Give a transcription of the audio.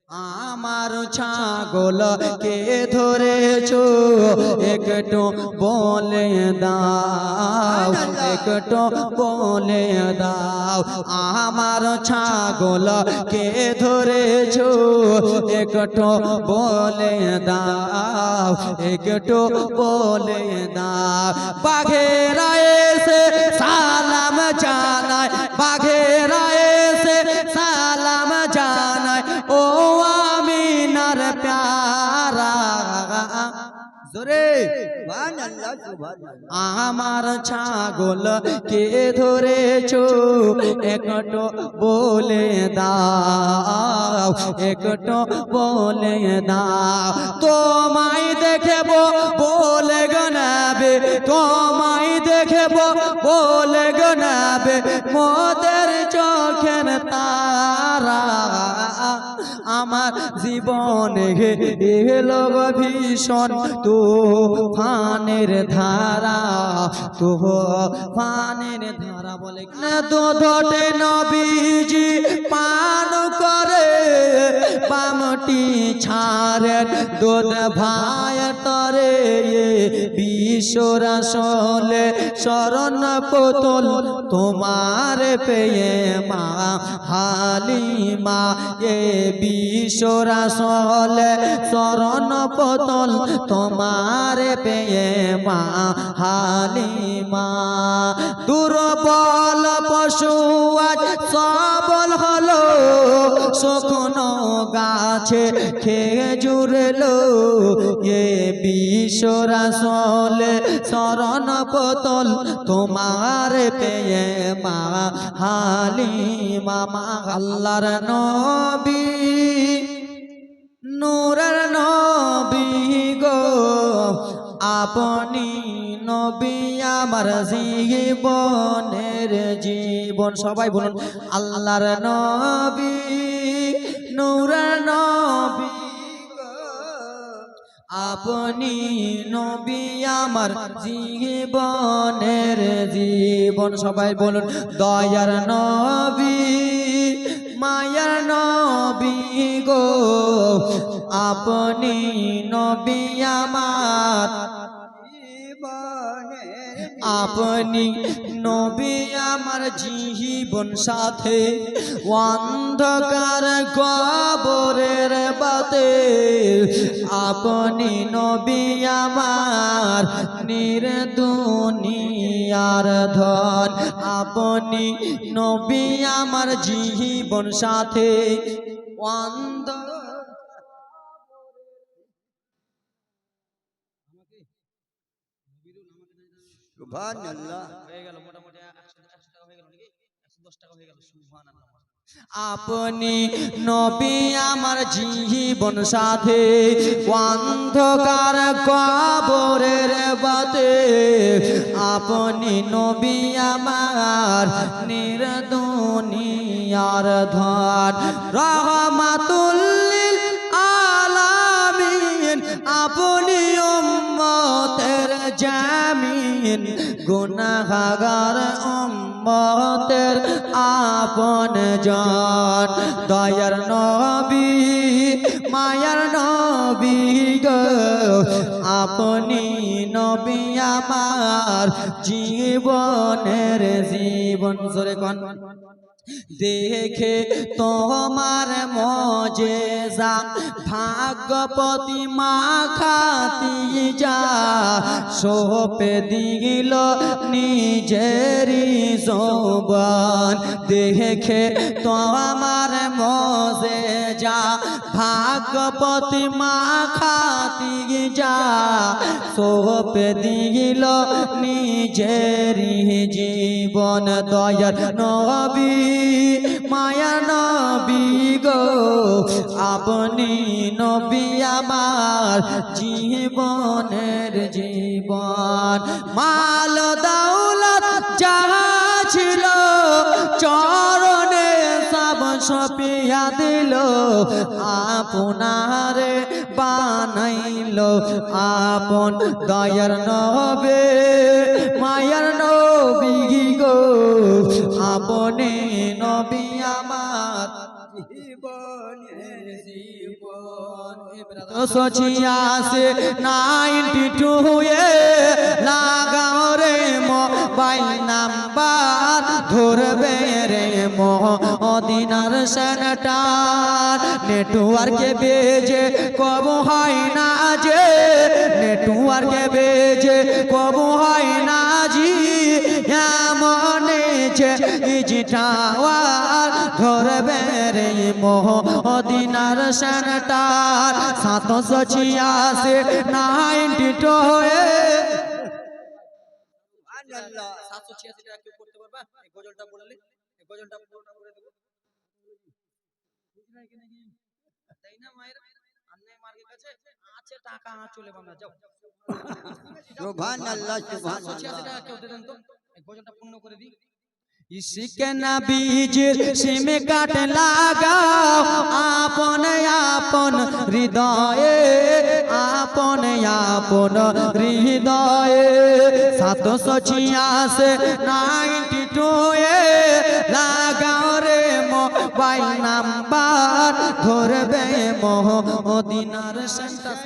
আমার ছাগলকে ধরেছো একটু বলে দাও, একটু বলে দাও। আমার ছাগলকে ধরেছো একটু বলে দাও, একটু বলে দাও। বাঘেরা এসে সালাম জানায়, বাঘেরা এসে সালাম জানায়, ও আমিনার প্যারা। জোরে আমার ছাগলকে ধরেছো একটু বলে দাও, একটু বলে দাও। তোমায় দেখব বলে গনাবে, তোমায় দেখব বলে গনাবে মোদের চোখের তারা। আমার জীবনে এলো ভীষণ তুফানের ধারা, তুফানের ধারা। বলে দুধটে নবীজি পান করে, বামটি ছাড়েন দুধ ভাই তরে। বিশ্বর আসলে শরণ পুতুল তোমার পেয়ে মা হালিমা। এ বিশ্বর আসলে শরণ পুতুল তোমার পেয়ে মা হালিমা। দুর্বল পশু আজ সবল হলো, শুকনো গাছে খেজুর লো। এ বিশ্বর আসলে শরণ পুতুল তোমার পেয়ে মা হালিমা। মা আল্লাহর নবী, নূরের নবী গো, আপনি নবী আমার জীবনের জীবন। সবাই বলুন আল্লাহর নবী, নূরের নবী গো, আপনি নবী আমার জীবনের জীবন। সবাই বলুন দয়ার নবী, মায়ার নবী গো, আপনি নবী আমার জীবনের। আপনি নবী আমার জীবন সাথে, অন্ধকার কবরের বাতে। আপনি নবী আমার নির্দুনিয়ার ধন, আপনি নবী আমার জীবন সাথে, অন্ধ। আপনি নবী আমার জীবন সাথে, অন্ধকার কবরের বাতে। আপনি নবী আমার নির্দুনিয়ার ধন, রহমাতুল লিল আলামিন। আপনি উম্মতের জামিন, গুনাহগার উম্মতের আপন জন। দয়ার নবী, মায়ার নবী গো, আপনি নবী আমার জীবনের জীবন। জোরে কোন দেখে তোমার মজেজা, ভাগ্যপতি মা খাতি যা সোপে দিল নিজেরি যৌবন। দেখে তোমার মজেজা, ভাগ্যপতি মা খাতি যা সোপে দিল নিজেরি জীবন। দয়ার নবী, মায়া নবী গো, আপনি নবী আমার জীবনের জীবন। মাল দৌলত যাহা ছিল চরণে সব সপিয়া দিল, আপনারে বানাইল আপন। দয়ার নবী, মায়ার নবী গো, আপনি নবী আমার জীবনের সোচিয়াছে 92 এ লাগাও রে মোবাইল নাম্বার ধরবে রে মদিনার সেন্টার নেটওয়ার্কে বেজে কব হয় না যে নেটওয়ার্কে বেজে কব হয় না জি এমনে যে ইজিটাওয়ার ধরবে রে মদিনার সেন্টার 786 92 এ 786 টাকা কেউ করতে পারবা এই গজলটা বললে এই গজলটা পুরোটা করে দেব বুঝলাই কি নাকি তাই না মায়ের আন্নে মার্কের কাছে আছে টাকা চলে বানা যাও সুবহানাল্লাহ সুবহানাল্লাহ 786 টাকা কেউ দেন তো এই গজলটা পূর্ণ করে দিই ইসকে নবীজির সিমে কাট লাগাও আপন আপন হৃদয়ে আপন আপন হৃদয়ে 786 92 এ লাগাও রে মোবাইল নাম্বার ধরবে মদিনার সেন্টার